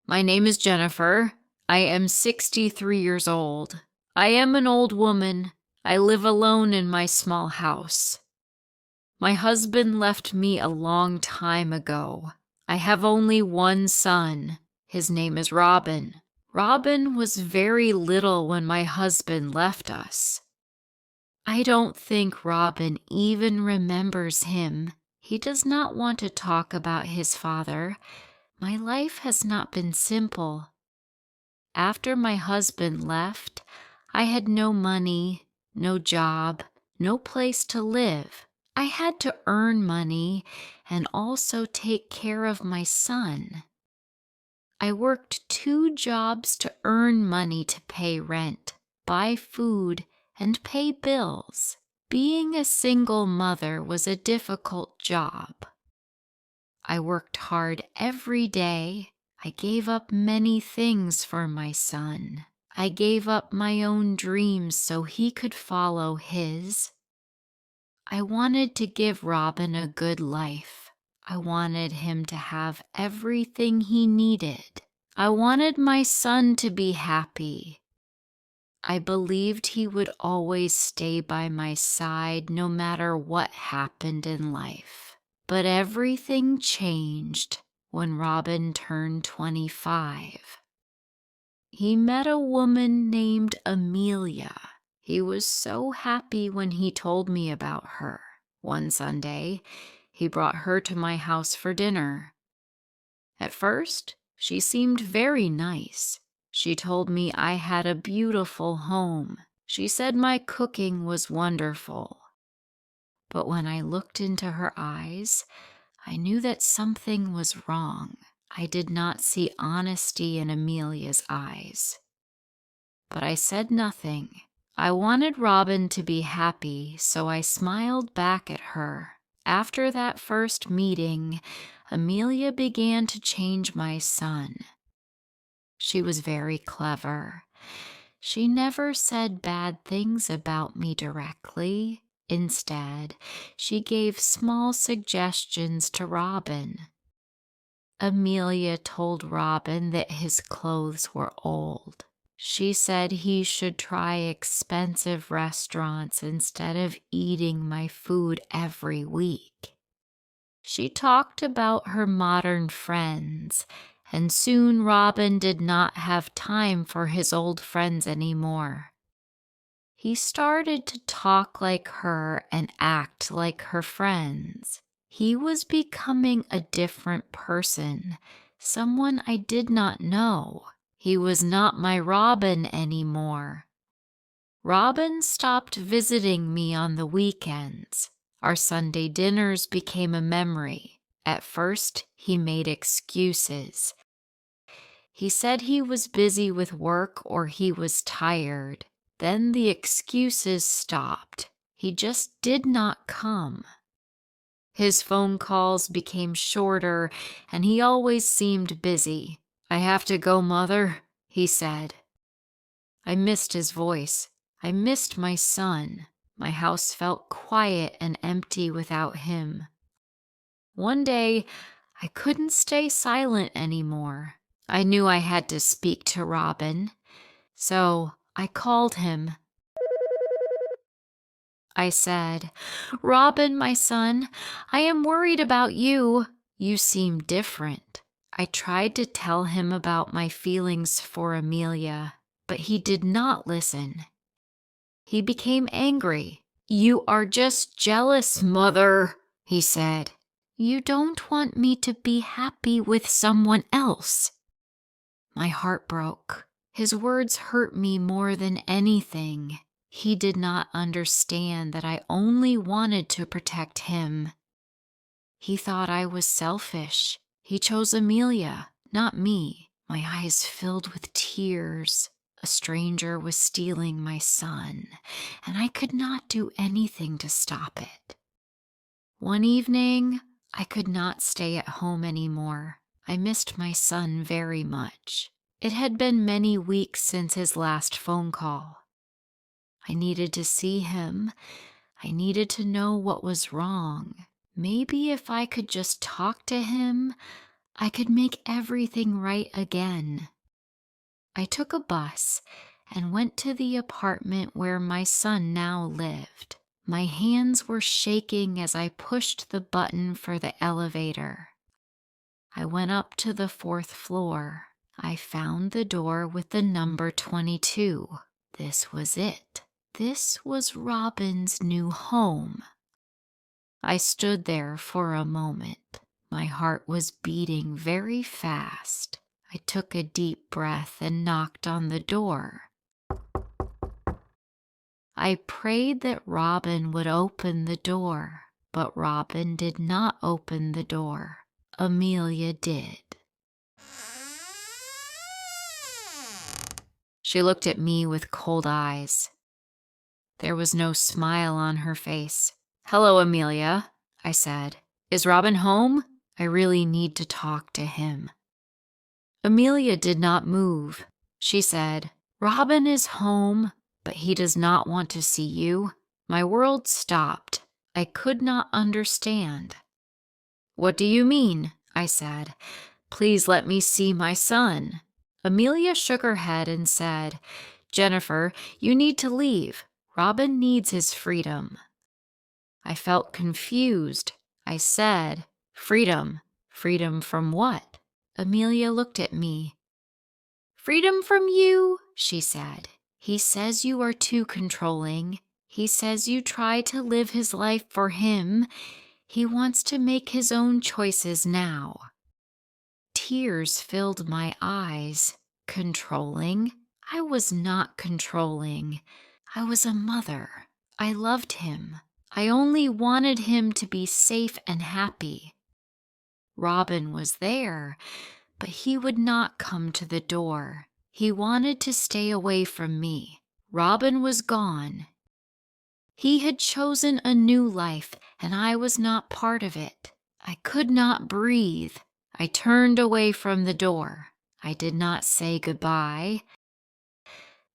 My name is Jennifer. I am 63 years old. I am an old woman. I live alone in my small house. My husband left me a long time ago. I have only one son. His name is Robin. Robin was very little when my husband left us. I don't think Robin even remembers him. He does not want to talk about his father. My life has not been simple. After my husband left, I had no money, no job, no place to live. I had to earn money and also take care of my son. I worked 2 jobs to earn money to pay rent, buy food, and pay bills. Being a single mother was a difficult job. I worked hard every day. I gave up many things for my son. I gave up my own dreams so he could follow his. I wanted to give Robin a good life. I wanted him to have everything he needed. I wanted my son to be happy. I believed he would always stay by my side no matter what happened in life. But everything changed when Robin turned 25. He met a woman named Amelia. He was so happy when he told me about her. One Sunday, he brought her to my house for dinner. At first, she seemed very nice. She told me I had a beautiful home. She said my cooking was wonderful. But when I looked into her eyes, I knew that something was wrong. I did not see honesty in Amelia's eyes. But I said nothing. I wanted Robin to be happy, so I smiled back at her. After that first meeting, Amelia began to change my son. She was very clever. She never said bad things about me directly. Instead, she gave small suggestions to Robin. Amelia told Robin that his clothes were old. She said he should try expensive restaurants instead of eating my food every week. She talked about her modern friends, and soon Robin did not have time for his old friends anymore. He started to talk like her and act like her friends. He was becoming a different person, someone I did not know. He was not my Robin anymore. Robin stopped visiting me on the weekends. Our Sunday dinners became a memory. At first, he made excuses. He said he was busy with work or he was tired. Then the excuses stopped. He just did not come. His phone calls became shorter, and he always seemed busy. "I have to go, Mother," he said. I missed his voice. I missed my son. My house felt quiet and empty without him. One day, I couldn't stay silent anymore. I knew I had to speak to Robin, so I called him. I said, "Robin, my son, I am worried about you. You seem different." I tried to tell him about my feelings for Amelia, but he did not listen. He became angry. "You are just jealous, Mother," he said. "You don't want me to be happy with someone else." My heart broke. His words hurt me more than anything. He did not understand that I only wanted to protect him. He thought I was selfish. He chose Amelia, not me. My eyes filled with tears. A stranger was stealing my son, and I could not do anything to stop it. One evening, I could not stay at home anymore. I missed my son very much. It had been many weeks since his last phone call. I needed to see him. I needed to know what was wrong. Maybe if I could just talk to him, I could make everything right again. I took a bus and went to the apartment where my son now lived. My hands were shaking as I pushed the button for the elevator. I went up to the 4th floor. I found the door with the number 22. This was it. This was Robin's new home. I stood there for a moment. My heart was beating very fast. I took a deep breath and knocked on the door. I prayed that Robin would open the door, but Robin did not open the door. Amelia did. She looked at me with cold eyes. There was no smile on her face. "Hello, Amelia," I said. "Is Robin home? I really need to talk to him." Amelia did not move. She said, "Robin is home, but he does not want to see you." My world stopped. I could not understand. "What do you mean?" I said. "Please let me see my son." Amelia shook her head and said, "Jennifer, you need to leave. Robin needs his freedom." I felt confused. I said, "Freedom? Freedom from what?" Amelia looked at me. "Freedom from you," she said. "He says you are too controlling. He says you try to live his life for him. He wants to make his own choices now." Tears filled my eyes. Controlling? I was not controlling. I was a mother. I loved him. I only wanted him to be safe and happy. Robin was there, but he would not come to the door. He wanted to stay away from me. Robin was gone. He had chosen a new life, and I was not part of it. I could not breathe. I turned away from the door. I did not say goodbye.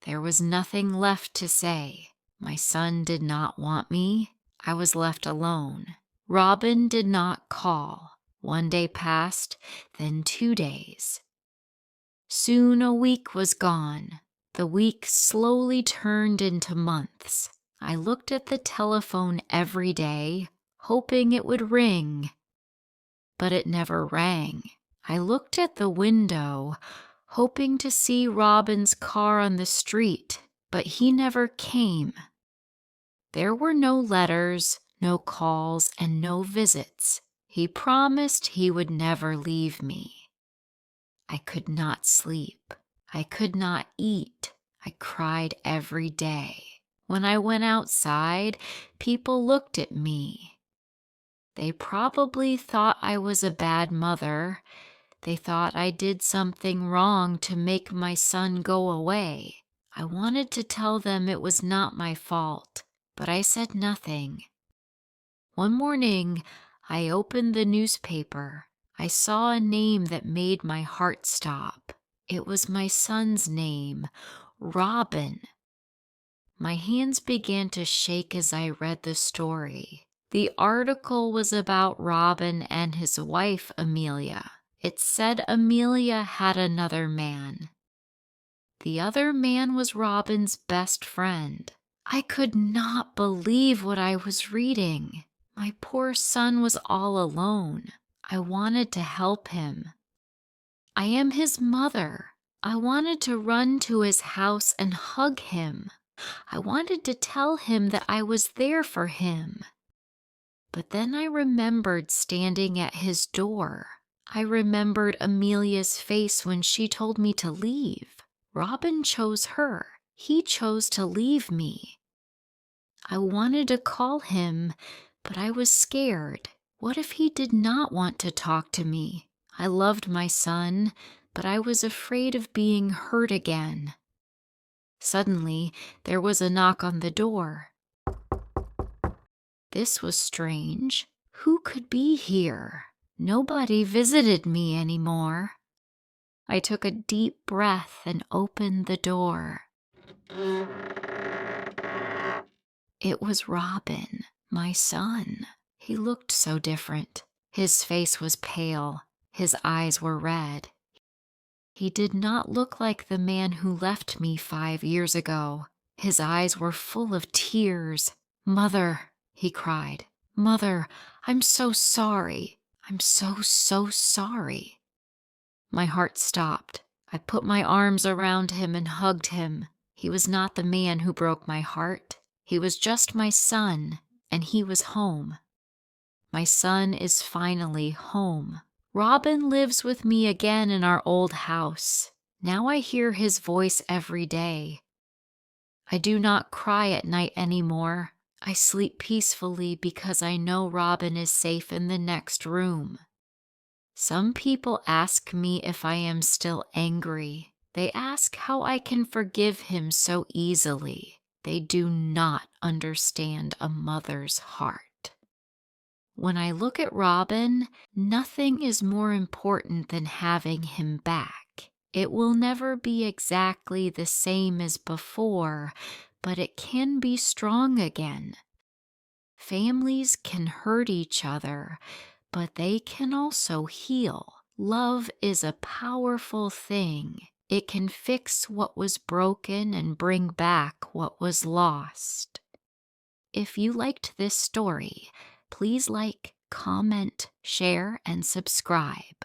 There was nothing left to say. My son did not want me. I was left alone. Robin did not call. 1 day passed, then 2 days. Soon a week was gone. The week slowly turned into months. I looked at the telephone every day, hoping it would ring. But it never rang. I looked at the window, hoping to see Robin's car on the street, but he never came. There were no letters, no calls, and no visits. He promised he would never leave me. I could not sleep. I could not eat. I cried every day. When I went outside, people looked at me. They probably thought I was a bad mother. They thought I did something wrong to make my son go away. I wanted to tell them it was not my fault, but I said nothing. One morning, I opened the newspaper. I saw a name that made my heart stop. It was my son's name, Robin. My hands began to shake as I read the story. The article was about Robin and his wife, Amelia. It said Amelia had another man. The other man was Robin's best friend. I could not believe what I was reading. My poor son was all alone. I wanted to help him. I am his mother. I wanted to run to his house and hug him. I wanted to tell him that I was there for him. But then I remembered standing at his door. I remembered Amelia's face when she told me to leave. Robin chose her. He chose to leave me. I wanted to call him, but I was scared. What if he did not want to talk to me? I loved my son, but I was afraid of being hurt again. Suddenly, there was a knock on the door. This was strange. Who could be here? Nobody visited me anymore. I took a deep breath and opened the door. It was Robin, my son. He looked so different. His face was pale. His eyes were red. He did not look like the man who left me 5 years ago. His eyes were full of tears. "Mother," he cried. "Mother, I'm so sorry. I'm so sorry." My heart stopped. I put my arms around him and hugged him. He was not the man who broke my heart. He was just my son, and he was home. My son is finally home. Robin lives with me again in our old house. Now I hear his voice every day. I do not cry at night anymore. I sleep peacefully because I know Robin is safe in the next room. Some people ask me if I am still angry. They ask how I can forgive him so easily. They do not understand a mother's heart. When I look at Robin, nothing is more important than having him back. It will never be exactly the same as before, but it can be strong again. Families can hurt each other, but they can also heal. Love is a powerful thing. It can fix what was broken and bring back what was lost. If you liked this story, please like, comment, share, and subscribe.